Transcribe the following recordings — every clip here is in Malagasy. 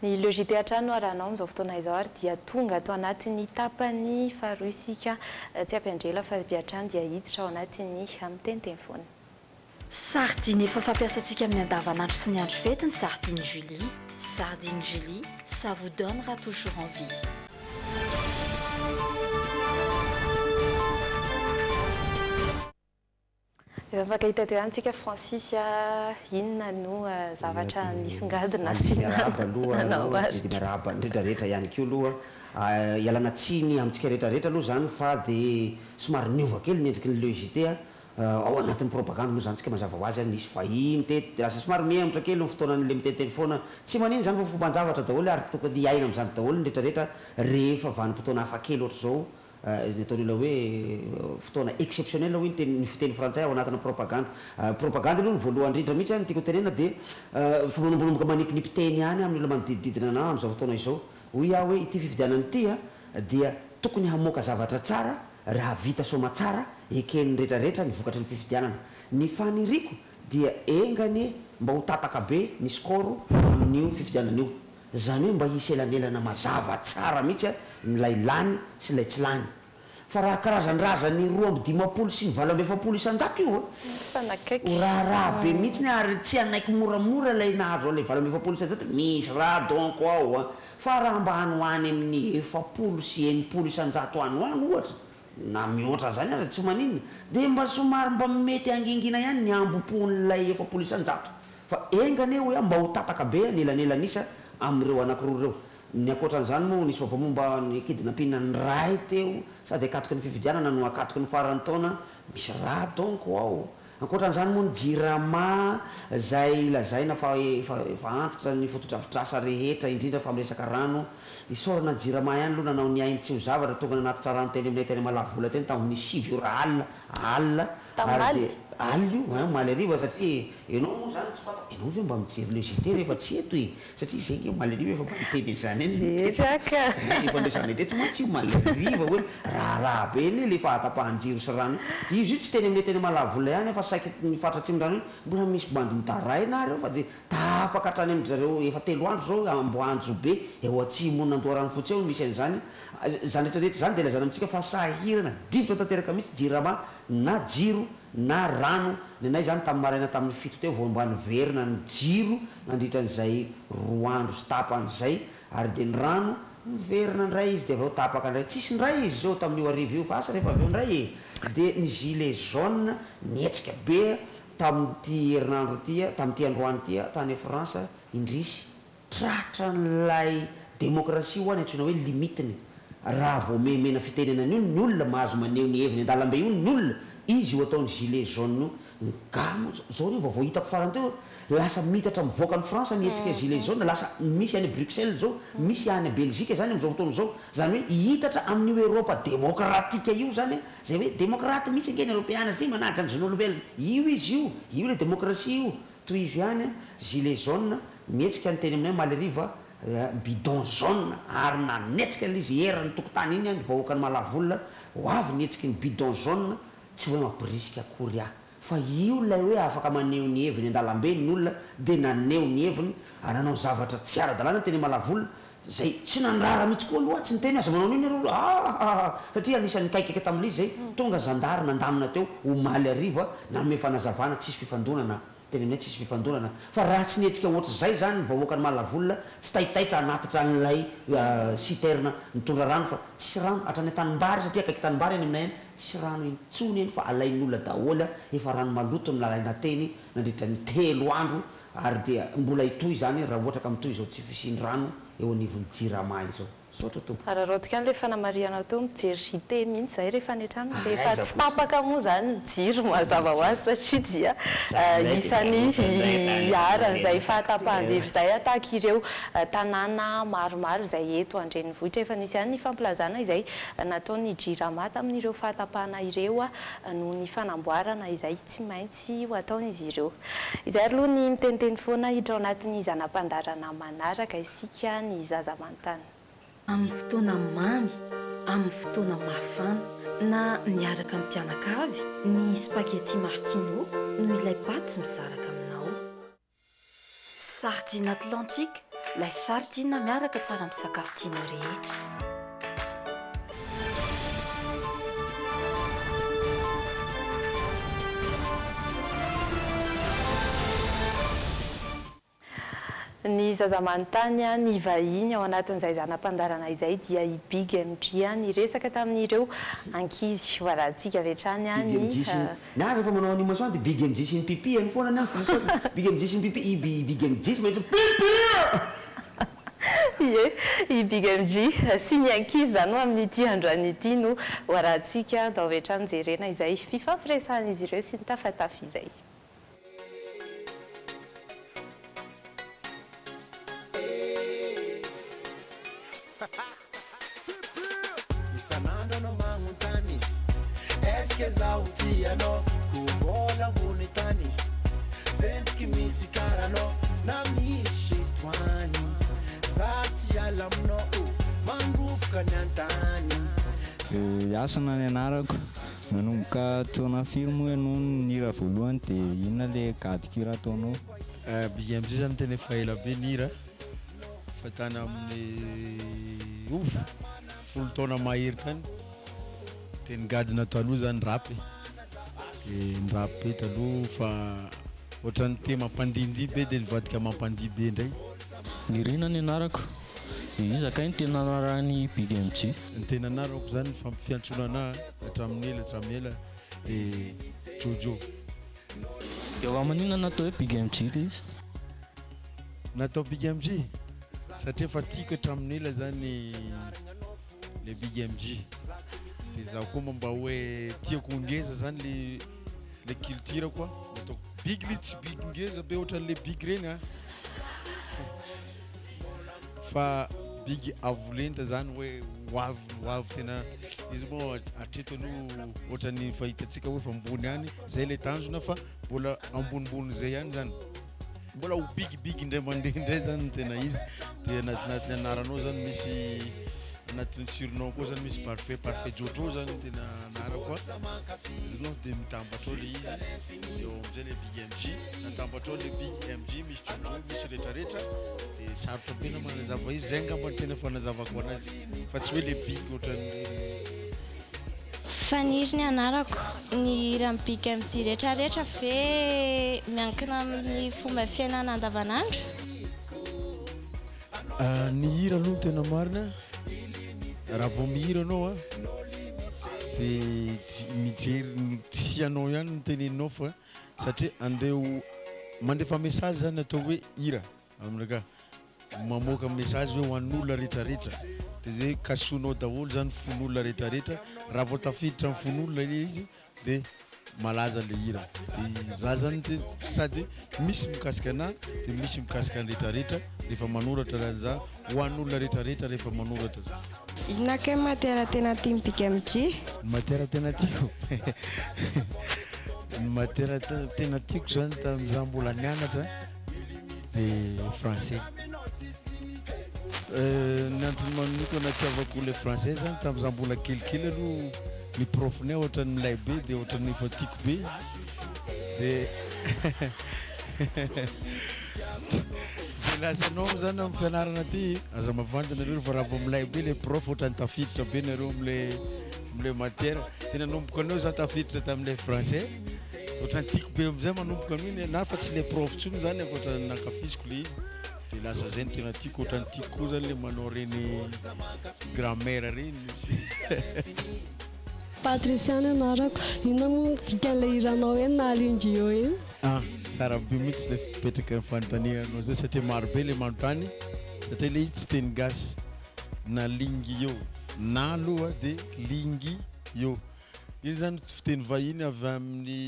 Ny logité atrano aranao amin'izao fotoana izao ary dia tonga atao anatin'ny tapany faharoa isika tsy ampiandrela fa viatrany dia hiditra ao anatin'ny amin'ny teniteny foana. Sardine efa fampiasantsika amin'ny andavanandro sy ny andro fety ny sardine Julie. Sardine Julie, ça vous donnera toujours envie. Fakahita teo ihany tsika Francis inona no zavatra nisongadina sy miarahaba rehetrarehetra ihany koa aloha ialana tsiny amintsika rehetrarehetra aloha zany fa dia somary niova kely ny endriky ny logité ao anatin'ny propagande moa zany tsika mazava ho azy nisy vahiny tety asa somary mihemotra kely ny fotoanan'le miteny foana tsy manino zany fa fomban-javatra daholo ary tokony iaina amin'izany daholo ny rehetrarehetra rehefa vanim-potoana hafa kely ohatra zao nataon'olona hoe fotoana exceptionnel hoe ny fiteny frantsay ao anatina propagande aloha ny voalohany indrindra mihitsy ny tiako tenena dia fa manombonomboka manipinipy teny ihany amin'ny olona manodidididina anao amin'izao fotoana izao hoy aho hoe ity fifidianany ity dia tokony hamoaka zavatra tsara raha vita soma tsara eken'ny rehetrarehetra ny vokatry ny fifidianana ny faniriko dia engany mba ho tataka be ny skoro amin'io fifidianana io zany hoe mba hisy elanelana mazava tsara mihitsy nylay lany sy lay tsy lany fa raha karazanrazany 2 sy 7 isan-jato io raharaha be mihitsy ary tsy anaiky moramora lay nahazo lay 7 isan-jato misy raha donc ao fa raha mba hanoany amin'ny 7 sy 8 isan-jato hanoany ohatra na mihoatra zany ary tsy maninona dia mba somary mba mety angingina ihany ny amboponyilay 7 isan-jato fa engany hoe mba ho tataka be nelanelanisa amin'ireo anankiroa reo ny akoatran'izany moa nisy vavamomba ny kidinampina ny ray teo sady akatoky ny fifidianana no akatoky ny farany taona misy raha donc ao akoatran'izany moa ny jirama zay lazaina fa antitra ny fotodrafitrasa rehetra indrindra fa amresaka rano isorana jirama ihany aloha nanao ny ainy tsy ho zavatra tonga nanatitra rano teny aminay teny malavola teny tamin'ny 7 ora alina ary alio maly ariva satria enao moa zany tsy fata enao ve mba mijery logité rehefa tsy eto satria zay maly ariva efa miteny zany efa ndrasany teto ma tsy maly ariva hoe raha be eny le fahatapahan-jiro sy rano dia izy io tsy teny aminay teny malavola ihany fa saiky nifatratsy rano mbola misy bandy mitarahy nareo fa dia tapaka hatrany amin'zareo efa 3 andro zao amboanjo be eo atsimo nandoarano fotsy eo misy an'izany zany rehetrarehetra zany dia lazana amintsika fa sahirana divotra tanteraka mihitsy jirama na jiro na rano ny anay zany tamin'ny maraina tamin'ny 7 teo vao mbany verina ny jiro nandritran'izay 2 andro sy tapan'izay ary dia ny rano miverina ndray izy dia aveo tapaka ndray tsisy ndray izy zao tamin'io arivo io fa asa rehefa aveo ndray dia ny gilet jaune nietsika be tamin'ity herinandro ty tamin'ity androany ty tany France indrisy tratra n'lay démocratie ho any antsoina hoe limitiny raha vao memena fitenenana io ny olona mahazo maneho ny heviny an-dalambe io ny olona izy io ataony gilet jaune io ngamo zao io vao hitako farany teo lasa mitatra mivoaka ny France nietsika gilet jaune lasa misy any Bruxelles zao misy any Belgique zany am'izao fotoana zao zany hoe hitatra amin'io Europa démocratique io zany zay hoe démocrate mihitsy ngeny européana zay manaja ny zon'olombelona io izy io le démocratie io toy izy ihany gilet jaune mietsika ny teny aminay maleriva bidon jaune ary nanetsika izy herany tokotany iny vahoaka ny malavolona ho avy nietsiky ny bidon jaune tsy hoe mampirisika akory fa io lay hoe afaka maneho ny heviny an-dalambe ny olona dia naneho ny heviny nanao zavatra tsy ara-dalàna teny malavolona zay tsy nandrara mihitsy koa aloha tsy niteny aza manao niny areo satria anisan'ny kaikaiky tamin'ilay zay tonga zandary nandamina teo omaly ariva nanome fanazavana tsisy fifandonana teny aminay tsisy fifandonana fa raha tsy nietsika ohatra zay zany ny vahoaka ny malavolona tsy tahitaitra anatitra an'ilay citerne mitondra rano fa tsisy rano hatrany tanimbary satria akaiky tanimbary any aminay any tsisy rano intsony eny fa alain'olona daholy efa rano maloto nylalaina teny nandritra ny 3 andro ary dia mbola hitoy zany raha ohatra ka mitoy zao tsy fisiny rano eo anivony jirama izao sotra tompo ararotika ny le fanamariana teo mijery JT mihitsy zay rehefa any an-trano rehefa tsy tapaka moa zany ny jiro mazava ho azy satria dia isany aran'izay fahatapahan-jiro zay ataka ireo tanàna maromaro izay eto andrenivohitra efa nisy ihany ny famplazana izay nataony jirama tamin'ireo fahatapahana ireo no ny fanamboarana izay tsy maintsy ho ataon'izy ireo izay aloha ny miteniteny foana hiditra ao anatin'ny zanam-pandarana manaraka isika ny zaza manontany amin'ny fotoana mamy amin'ny fotoana mafana na miaraka amin'ny mpianakavy ny spaghetti martino no ilay paty misaraka aminao. Sardine atlantique lay sardina miaraka tsara amin'ny sakafo tianao rehetra. Ny zazamanontany ny vahiny ao anatin'izay zanam-pandarana izay dia i Big MG ny resaka tamin'ireo ankizy varantsika vetrany naza fa manao animation dia Big MG sy ny pipi any foana ny Big MG sy ny pipi Big MG sy maintsy pipi i Big MG sy ny ankizy zany amin'ity androany ity no varantsika dao vetrany jerena izay fifampiresan'izy ireo sy ny tafatafa izay. Isanandro no magnotany eske zaho tianao kumbola ambony tany sentiky misy karanao na misy toany za tsy ala aminao mangopoka ny antany asana ny anarako nanomboka taona firy moa ianao nira voalohany dia inona le gadikira ataonao? Big MG zany tena efa ela be nira fa tany amin'ny folo taona mahery tany dia nigadina taloha zany rapy dia nirapy be taloha fa ohatran'ny te mampandindy be dia nivadika mampandi be indray. Nirina ny anarako izakay ny tena anarany Big MG? Ny tena anarako zany fampiantsona hatramin'ela dia Jojo. Dia ao aman'ina natao hoe Big MG le izy? Natao Big MG satria fa tiako hatramin'ela zany le Big MG dia zaho koa mba hoe tiako ngeza zany le culture koa ataoko big le tsy big ngeza be ohatran'le big reny fa big avolenta zany hoe hoavy tena izy moa atreto aloha ohatran'ny fahitantsika hoe fa ambony any zay le tanjona fa mbola ambonimbony zay ihany zany mbola ho big indray mandeha indray zany tena izy dia anatin'ny anaranao zany misy anatin'ny surnom koa zany misy parfait Jojo zany tena anara koa izy no dia mitambatra ao le izy dia eo amin'izay le Big MG natambatra ao le Big MG misy Jojo misy rehetrarehetra dia sarotra be na manazava izy zay ngamba tena fanazavako anazy fa tsy hoe le big ohatran'ny faniry ny anarako ny raha Big MG rehetrarehetra fe miankina amin'ny fomba fiainana andavanandro. Ny hira aloha tena marina raha vao mihira anao dia mijery tsy anao ihany no teneninao fa satria andeha mandefa message zany atao hoe hira amin'raka mamoaka message hoe ho an'olona rehetrarehetra dia zay kasoanao daholo zany fon'olona rehetrarehetra raha vao tafiditra amin'ny fon'olona le izy dia malaza le hira dia za zany sady misy mikasika anahy dia misy mikasika ny rehetrarehetra rehefa manoratra zany za ho an'olona rehetrarehetra rehefa manoratra za. Inona ke matiera tena tiany Big MG? Ny matiera tena tiako ny matiera tena tiako zany tamin'izaho mbola nianatra dia français. Ny antony manoko natiavako le français zany tamin'izaho mbola kelikely aloha ny profinay ohatran'ny milay be dia ohatran'ny efa tiako be dia lasanao zany amin'ny fianarana ty aza mavandy nareo fa raha vao milay be le prof ohatran'ny tafiditra be nareo am'le matière tena nomboka anao za tafiditra tamin'le français ohatran'ny tiako be am'izay manomboka an'iny na fa tsy le prof tsony zany fa ohatran'ny nakafisiko le izy dia lasa zay no tena tiako ohatran'ny tiako koa zany le manao reny grammaire reny. Patriciana anarako inona moa dikan'ilay hiranao eny na alingy eo eny? Tsara be mihitsy le fipetraka ny fanontanianao zay satria marobe le manontany satria le izy tsy teny gasy na lingy eo na aloha dia lingy eo iny zany fiteny vahiny avy amin'ny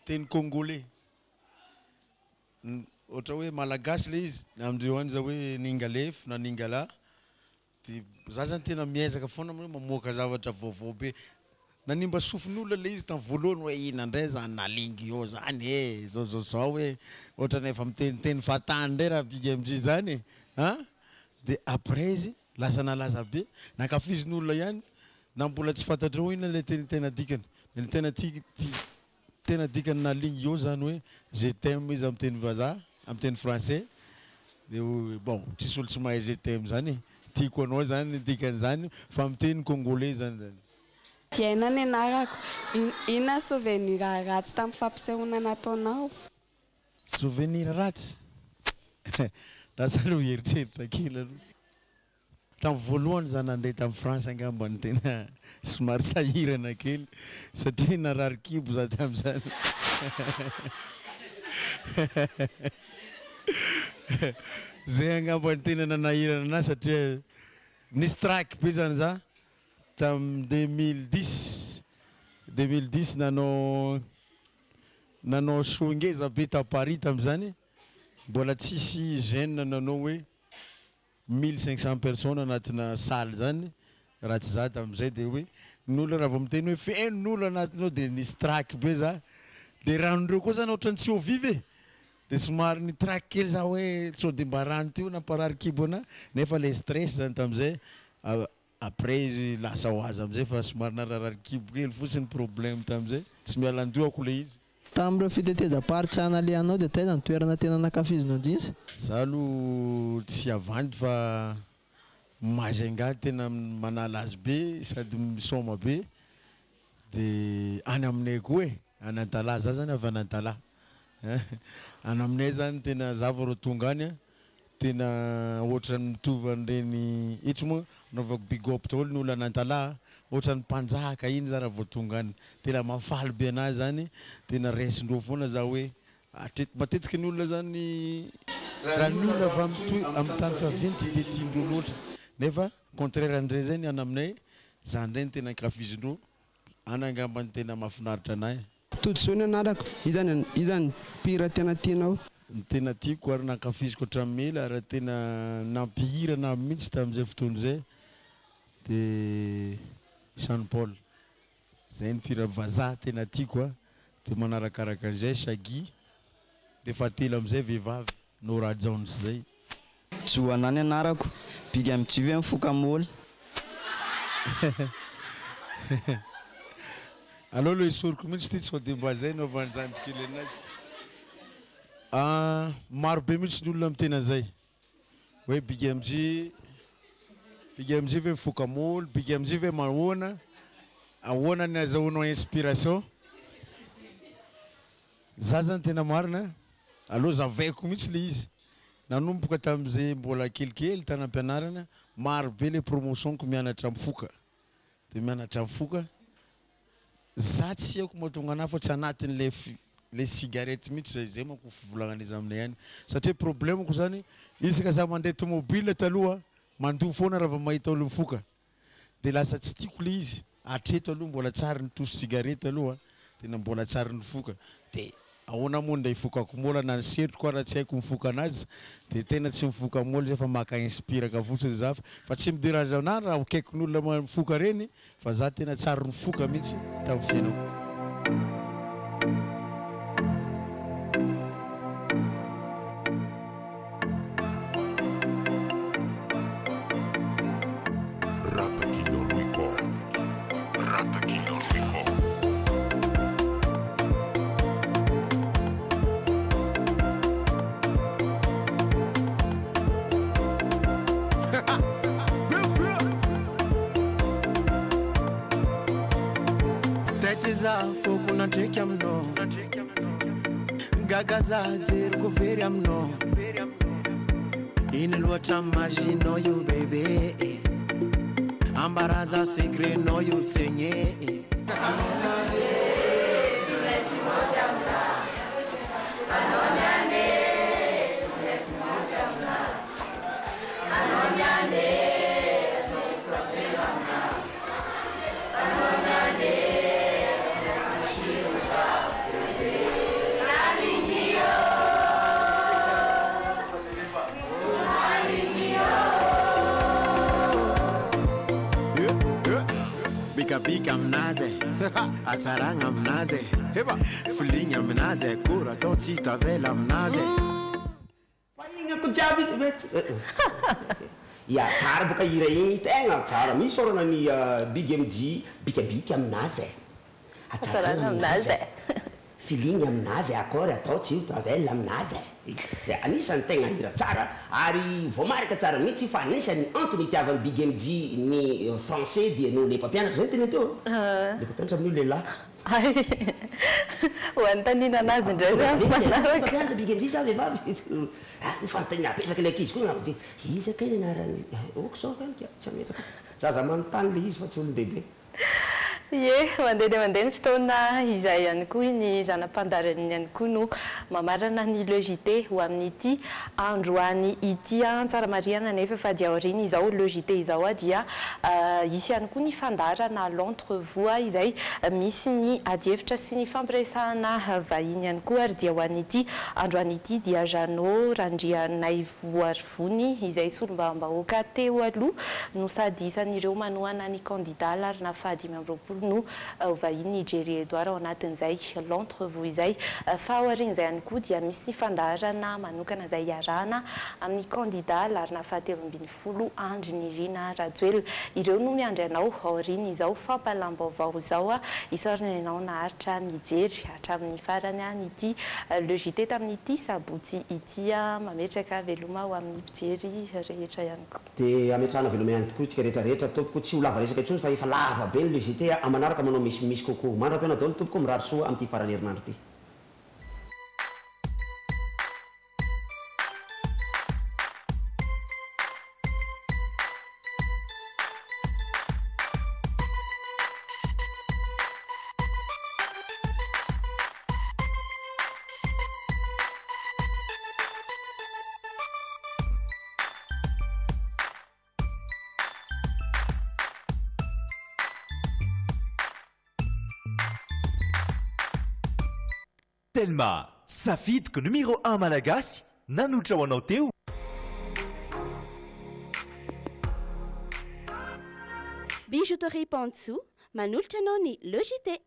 teny congolais ohatra hoe malagasy le izy amindreo any za hoe ningalef na ningala dia za zany tena miezaka foana hoe mamoaka zavatra vaovao be nanimba sofin'olona le izy tamin'ny voalohany hoe ina indray zany nalingy eo zany zao hoe ohatrany efa miteniteny fatany ndray raha Big MG zany dia après izy lasa nalaza be nankafizin'olona ihany na mbola tsy fantatreo ina le tena dikany tena dikany nalingy eo zany hoe je t'aime izy amin'ny teny vazaha amin'ny teny français dia bon tsisy olo tsy mahay je t'aime zany tiako anao zany dikan'izany fa miteny congolais zany iainany anarako inona souvenir ratsy tamin'ny fampisehoana nataonao souvenir ratsy lasa aloha heritreritra kely aloha tamin'ny voalohany zany nandeha tamin'ny France angamba ny tena somary sahirana kely satria narary kibo za tamin'izany zay angamba ny tena nanahirana anazy satria nisy track be zany za tamin'ny 2010 nanao show ngeza be ta Paris tamin'izany mbola tsisy jeune nanao hoe 1500 personnes anatina salle zany raha tsy za tamin'izay dia hoe n'olona raha vao miteny hoe fen'olona anatinao dia nisy track be za dia ranondreo koa zany ohatrany tsy ovive dia somary ny track kely za hoe sao dia mba rano teo namparary kibo ana nefa le stress zany tamin'izay après izy lasa ho azy am'izay fa somary nararary kibo kely fotsiny problème tamin'izay tsy mialandoako le izy tamin'ireo fiteteza-paritsana le anao dia taiza ny toerana tena nankafizinao indrindra za aloha tsy avandy fa Majunga tena manala azy be sady misoma be dia any aminay koa any Antala za zany avy any Antala any aminay zany tena za vao ro tonga any tena ohatrany mitovy an'ireny itro moa naovako big up daholo ny olo any Antala ohatrany mpanjaka iny za raha vao tonga any tena mafaly be anazy zany tena raisindreo foana za hoe matetiky ny olona zany raha ny olona avy amin'ny tany fiaviany tsy dia tiandreo loatra nefa contraire andray zay ny any aminay za ndray ny tena ankafizindreo any angamba ny tena mahafinaritra anahy totosoa ny anarako izany pira tena tianao ny tena tiako ary nankafiziko hatramin'ny ela ary tena nampihirana mihitsy tamin'izay fotoana izay dia Jean Paul zay ny pira vazaha tena tiako dia manarakaraka an'izay Shaggy dia fatelo amin'izay vehivavy Nora Jones zay joanany anarako big amjivy mifoka moly aloha lo isoroko mihitsy ty tsy dia mba zay naovany zandrikely anazy marobe mihitsy ny olona mitena zay hoe big MJ ve mifoka moly big MJ ve ahoana ny azahoanao inspiration za zany tena marina aloha zavaiko mihitsy le izy nanomboka tamin'izay mbola kelikely tany am-pianarana marobe le promotionko mianatra mifoka dia mianatra mifoka za tsy haiko mahatonga anahy fa tsy anatin'le cigarette mihitsy zay manko fivolagnana izy aminay any satria problemako zany isaka za mandeha tomobile taloha mandoha foana raha vao mahita olo mifoka dia lasa tsy tiako le izy atreto aloha mbola tsary nitoso cigarette aloha tena mbola tsary nifoka dia ahoana moa nda hifokako mola na nisetroko raha tsy haiko mifoka anazy dia tena tsy mifoka mola zay fa maka inspiraka fotsiny za fa tsy miderange anahy raha akaikin'olona mifoka reny fa za tena tsary nifoka mihitsy tamin'ny fiainako foko nandreky aminao gagaza jeriko very aminao iny loatra maginao io bebe ambaraza secretnao io tsegne bika aminazy atsaragna aminazy filigna aminazy akora atao tsy tavela aminazy fa igny ako jiaby izy mety ia tsara boka hira igny tegna tsara misy orana ny big MJ bikabika aminazy atsaragna aminazy filigny aminazy akory atao tsirotavel aminazy anisany tegna hira tsara ary voamarika tsara mihitsy fa anisany antony itiavany big mg ny français dia no le mpampianatra zay tena teo le mpampianatra amin'io lehilahy ho antanina anazy indray zampianatra big mg za vehivavy fanontany apetraka le akizy koa izy kay anarany okso tsy ametraka zaza manontany le izy fa tsy olon-dehibe ye mandeha dia mandeha ny fotoana izay ihany koa ny zanam-pandarany ihany koa no mamarana ny logité ho amin'ity androany ity tsara mariana nefa fa dia aoriana izao logité izao dia isy ihany koa ny fandarana l'entrevue izay misy ny adievitra sy ny fampiresahana vahiny ihany koa ary dia ho an'ity androany ity dia Jeannot Randrianay Voarivony izay solombavam-bahoaka teo aloha no sady isan'ireo manohana ny candidat larina fahadimy amby roapolo no vahiny Jerry Edouard ao anatin'izay l'entrevue izay fa aorian'izay ihany koa dia misy ny fandarana manokana izay iarahana amin'ny candidat larina fahatelo ambin'ny folo Andry Nirina Rajoelina ireo no miandry anao aoriana izao fampalam-baovao izao isaorina ianao naharitra mijery hatramin'ny farany ity logité tamin'ity sabotsy ity mametraka veloma ho amin'ny mpijery rehetra ihany koa dia ametrahana veloma ihany tokoa tsika rehetrarehetra tompoko tsy ho lava resaka intsony fa efa lava be ny logité amanaraka manao misy kokoa mandra-piana daholo tompoko mirary soa amin'ity farany herinandro ity Telma, safidiko numéro 1 malagasy nanotra ho anao teo. Bijouterie Pantsu manolotra anao ny logité.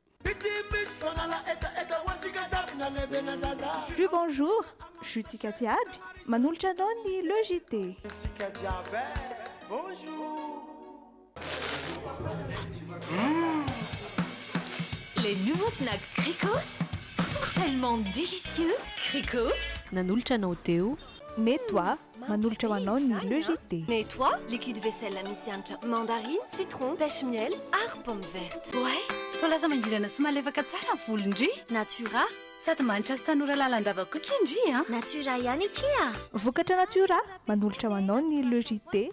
Du bonjour, Chutika Tiaby manolotra anao ny logité. Bonjour. Les nouveaux snacks Cricos sont tellement délicieux. Cricos nanolotra anao teo. Nettoie manolotra ho anao ny logité. Nettoie, liquide vaisselle amisy mandarine, citron, pêche miel, ary pomme verte. Ouais, tolaza mangirana tsy malefaka tsara ny volondry. Natura sady manitra sy tanora lalandavako kindry Natura ihany kia. Vokatra Natura manolotra ho anao ny logité.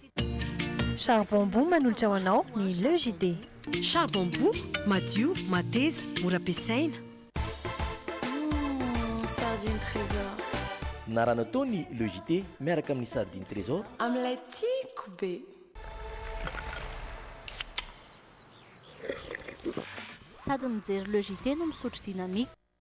Charbon Bout manolotra ho anao ny logité. Charbon Bout madio, mateza, mora ampiasaina. Sardine trésor. narana tao ny logité miaraka amin'ny sardine trésor amin'ilay tiako be. Sady mijery logité no misotro dynamique.